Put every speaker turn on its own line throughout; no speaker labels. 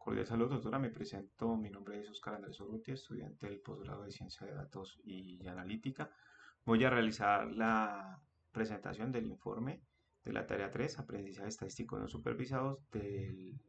Cordial saludo, doctora. Me presento. Mi nombre es Oscar Andrés Urrutia, estudiante del posgrado de Ciencia de Datos y Analítica. Voy a realizar la presentación del informe de la tarea 3, Aprendizaje Estadístico No Supervisados, del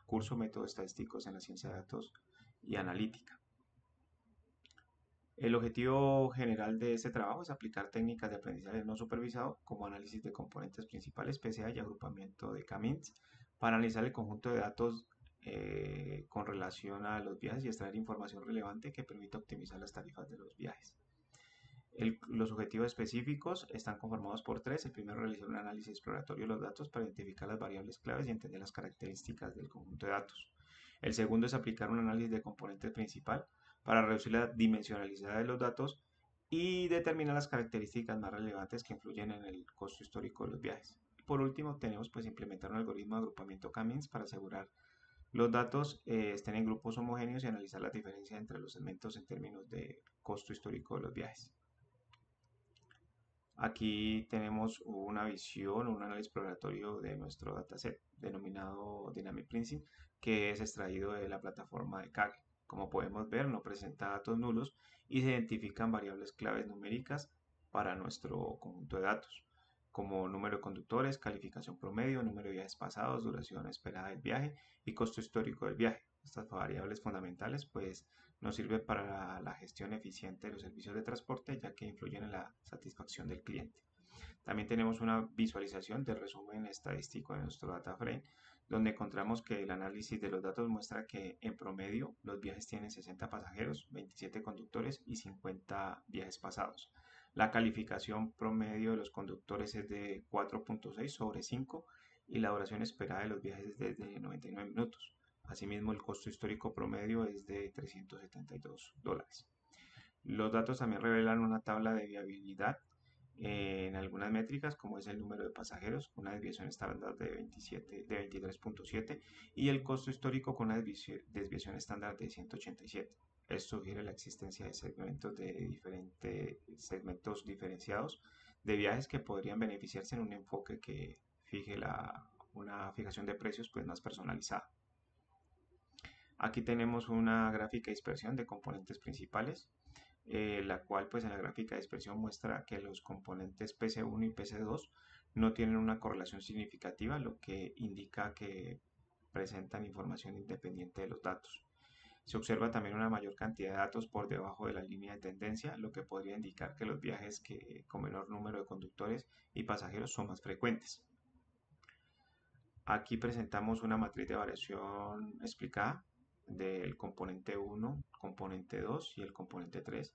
curso Métodos Estadísticos en la Ciencia de Datos y Analítica. El objetivo general de este trabajo es aplicar técnicas de aprendizaje no supervisado como análisis de componentes principales, PCA y agrupamiento de K-means para analizar el conjunto de datos con relación a los viajes y extraer información relevante que permita optimizar las tarifas de los viajes. Los objetivos específicos están conformados por tres. El primero, realizar un análisis exploratorio de los datos para identificar las variables claves y entender las características del conjunto de datos. El segundo es aplicar un análisis de componente principal para reducir la dimensionalidad de los datos y determinar las características más relevantes que influyen en el costo histórico de los viajes. Por último, tenemos pues implementar un algoritmo de agrupamiento K-means para asegurar los datos estén en grupos homogéneos y analizar la diferencia entre los segmentos en términos de costo histórico de los viajes. Aquí tenemos una visión, un análisis exploratorio de nuestro dataset denominado Dynamic Pricing, que es extraído de la plataforma de Kaggle. Como podemos ver, no presenta datos nulos y se identifican variables claves numéricas para nuestro conjunto de datos, como número de conductores, calificación promedio, número de viajes pasados, duración esperada del viaje y costo histórico del viaje. Estas variables fundamentales pues nos sirven para la gestión eficiente de los servicios de transporte ya que influyen en la satisfacción del cliente. También tenemos una visualización del resumen estadístico de nuestro data frame, donde encontramos que el análisis de los datos muestra que en promedio los viajes tienen 60 pasajeros, 27 conductores y 50 viajes pasados. La calificación promedio de los conductores es de 4.6 sobre 5 y la duración esperada de los viajes es de 99 minutos. Asimismo, el costo histórico promedio es de $372. Los datos también revelan una tabla de viabilidad en algunas métricas, como es el número de pasajeros, una desviación estándar de 23.7 y el costo histórico con una desviación estándar de 187. Esto sugiere la existencia de segmentos de diferentes segmentos diferenciados de viajes que podrían beneficiarse en un enfoque que fije una fijación de precios pues más personalizada. Aquí tenemos una gráfica de dispersión de componentes principales, la cual pues en la gráfica de dispersión muestra que los componentes PC1 y PC2 no tienen una correlación significativa, lo que indica que presentan información independiente de los datos. Se observa también una mayor cantidad de datos por debajo de la línea de tendencia, lo que podría indicar que los viajes con menor número de conductores y pasajeros son más frecuentes. Aquí presentamos una matriz de variación explicada del componente 1, componente 2 y el componente 3,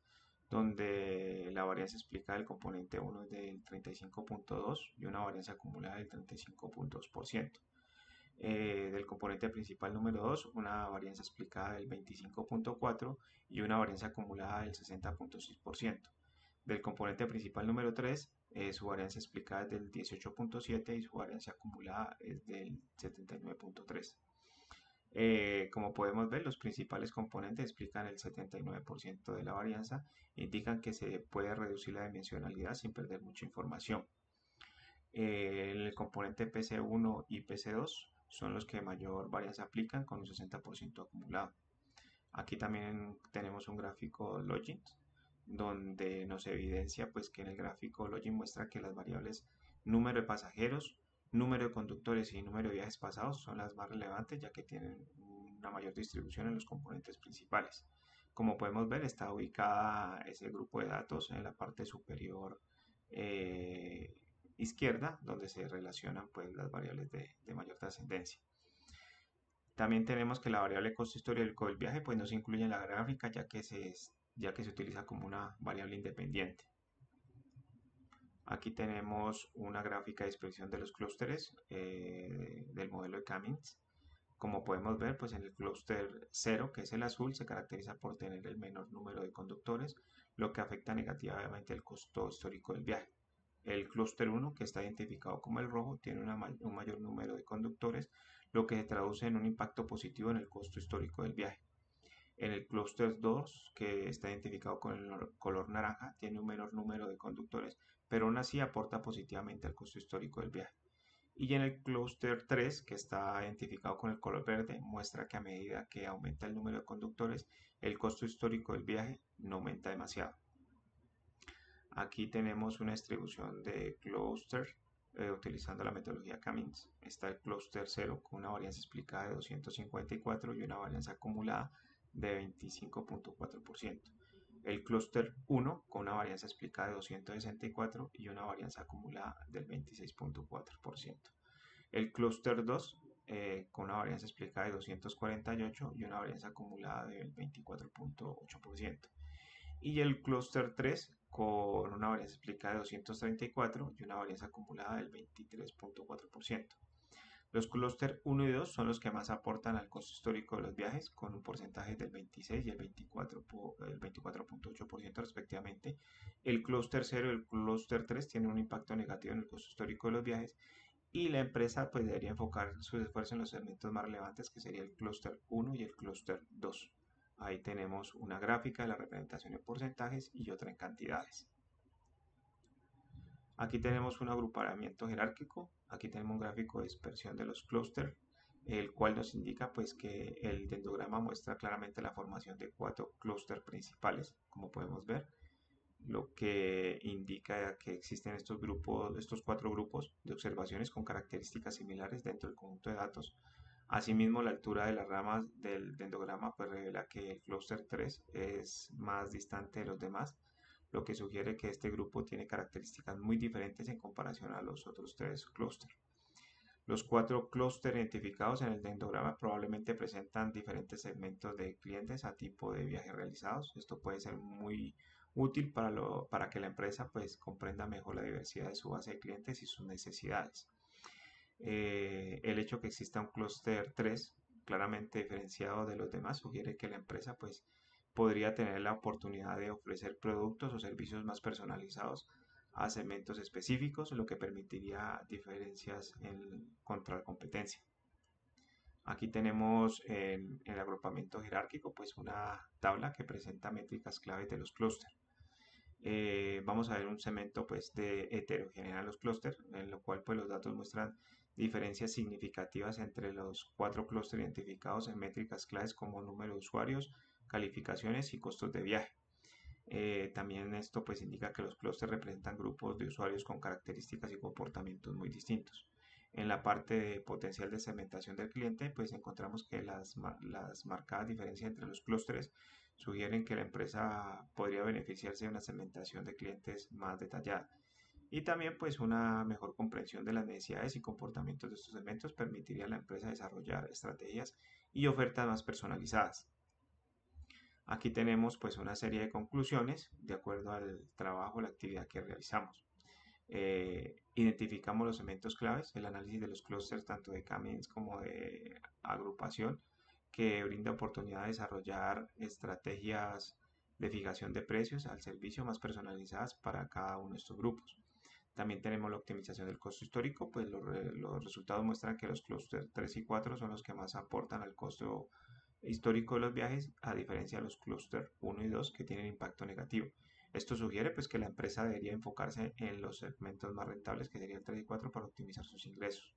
donde la varianza explicada del componente 1 es del 35.2 y una varianza acumulada del 35.2%. Del componente principal número 2, una varianza explicada del 25.4 y una varianza acumulada del 60.6%. Del componente principal número 3, su varianza explicada es del 18.7 y su varianza acumulada es del 79.3. Como podemos ver, los principales componentes explican el 79% de la varianza, indican que se puede reducir la dimensionalidad sin perder mucha información. El componente PC1 y PC2 son los que mayor varianza aplican con un 60% acumulado. Aquí también tenemos un gráfico Login donde nos evidencia pues que en el gráfico Login muestra que las variables número de pasajeros, número de conductores y número de viajes pasados son las más relevantes ya que tienen una mayor distribución en los componentes principales. Como podemos ver, está ubicada ese grupo de datos en la parte superior izquierda, donde se relacionan pues, las variables de mayor trascendencia. También tenemos que la variable costo histórico del viaje pues, no se incluye en la gráfica ya que se utiliza como una variable independiente. Aquí tenemos una gráfica de expresión de los clústeres del modelo de K-means. Como podemos ver, pues en el clúster 0, que es el azul, se caracteriza por tener el menor número de conductores, lo que afecta negativamente el costo histórico del viaje. El clúster 1, que está identificado como el rojo, tiene un mayor número de conductores, lo que se traduce en un impacto positivo en el costo histórico del viaje. En el clúster 2, que está identificado con el color naranja, tiene un menor número de conductores, pero aún así aporta positivamente al costo histórico del viaje. Y en el clúster 3, que está identificado con el color verde, muestra que a medida que aumenta el número de conductores, el costo histórico del viaje no aumenta demasiado. Aquí tenemos una distribución de clúster utilizando la metodología Cummings. Está el clúster 0 con una varianza explicada de 254 y una varianza acumulada de 25.4%. El clúster 1 con una varianza explicada de 264 y una varianza acumulada del 26.4%. El clúster 2 con una varianza explicada de 248 y una varianza acumulada del 24.8%. Y el clúster 3 con una varianza explicada de 234 y una varianza acumulada del 23.4%. Los clúster 1 y 2 son los que más aportan al costo histórico de los viajes, con un porcentaje del 26 y el 24.8% respectivamente. El clúster 0 y el clúster 3 tienen un impacto negativo en el costo histórico de los viajes y la empresa pues debería enfocar sus esfuerzos en los segmentos más relevantes, que sería el clúster 1 y el clúster 2. Ahí tenemos una gráfica de la representación en porcentajes y otra en cantidades. Aquí tenemos un agrupamiento jerárquico, aquí tenemos un gráfico de dispersión de los clústeres, el cual nos indica pues que el dendrograma muestra claramente la formación de 4 clústeres principales, como podemos ver, lo que indica que existen estos grupos, estos 4 grupos de observaciones con características similares dentro del conjunto de datos. Asimismo, la altura de las ramas del dendrograma pues revela que el clúster 3 es más distante de los demás, lo que sugiere que este grupo tiene características muy diferentes en comparación a los otros 3 clústeres. Los 4 clústeres identificados en el dendrograma probablemente presentan diferentes segmentos de clientes a tipo de viajes realizados. Esto puede ser muy útil para que la empresa pues comprenda mejor la diversidad de su base de clientes y sus necesidades. El hecho que exista un clúster 3 claramente diferenciado de los demás sugiere que la empresa pues podría tener la oportunidad de ofrecer productos o servicios más personalizados a segmentos específicos, lo que permitiría diferencias contra la competencia. Aquí tenemos en el agrupamiento jerárquico pues una tabla que presenta métricas claves de los clústeres. Vamos a ver un segmento pues de heterogeneidad en los clústeres, en lo cual pues los datos muestran diferencias significativas entre los 4 clústeres identificados en métricas claves como número de usuarios, calificaciones y costos de viaje. También esto pues indica que los clústeres representan grupos de usuarios con características y comportamientos muy distintos. En la parte de potencial de segmentación del cliente, pues encontramos que las marcadas diferencias entre los clústeres sugieren que la empresa podría beneficiarse de una segmentación de clientes más detallada. Y también pues una mejor comprensión de las necesidades y comportamientos de estos segmentos permitiría a la empresa desarrollar estrategias y ofertas más personalizadas. Aquí tenemos pues una serie de conclusiones de acuerdo al trabajo, la actividad que realizamos. Identificamos los elementos claves, el análisis de los clústeres tanto de Cummings como de agrupación, que brinda oportunidad de desarrollar estrategias de fijación de precios al servicio más personalizadas para cada uno de estos grupos. También tenemos la optimización del costo histórico, pues los resultados muestran que los clústeres 3 y 4 son los que más aportan al costo histórico de los viajes, a diferencia de los clústeres 1 y 2 que tienen impacto negativo. Esto sugiere pues, que la empresa debería enfocarse en los segmentos más rentables, que serían el 3 y 4, para optimizar sus ingresos.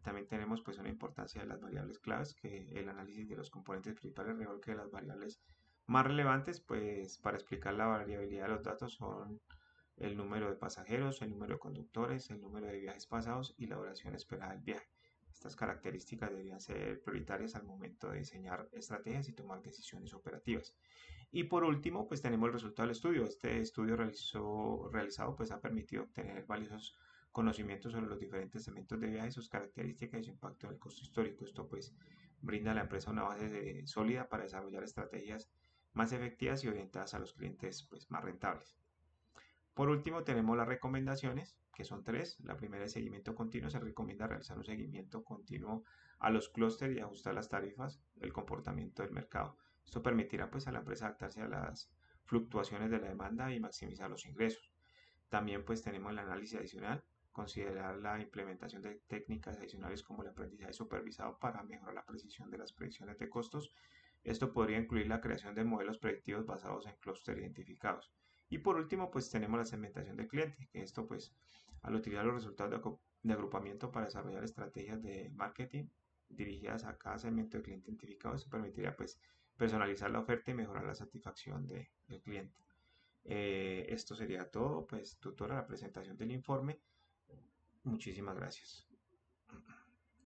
También tenemos pues una importancia de las variables claves, que el análisis de los componentes principales revela que las variables más relevantes pues para explicar la variabilidad de los datos son el número de pasajeros, el número de conductores, el número de viajes pasados y la duración esperada del viaje. Estas características deberían ser prioritarias al momento de diseñar estrategias y tomar decisiones operativas. Y por último, pues tenemos el resultado del estudio. Este estudio realizado pues ha permitido obtener valiosos conocimientos sobre los diferentes segmentos de viaje, sus características y su impacto en el costo histórico. Esto pues brinda a la empresa una base sólida para desarrollar estrategias más efectivas y orientadas a los clientes pues, más rentables. Por último, tenemos las recomendaciones, que son 3. La primera es seguimiento continuo. Se recomienda realizar un seguimiento continuo a los clústeres y ajustar las tarifas, el comportamiento del mercado. Esto permitirá pues, a la empresa adaptarse a las fluctuaciones de la demanda y maximizar los ingresos. También pues, tenemos el análisis adicional, considerar la implementación de técnicas adicionales como el aprendizaje supervisado para mejorar la precisión de las predicciones de costos. Esto podría incluir la creación de modelos predictivos basados en clústeres identificados. Y por último, pues tenemos la segmentación del cliente, que esto pues Al utilizar los resultados de agrupamiento para desarrollar estrategias de marketing dirigidas a cada segmento de cliente identificado, esto permitiría pues personalizar la oferta y mejorar la satisfacción del cliente. Esto sería todo, pues tutora, la presentación del informe. Muchísimas gracias.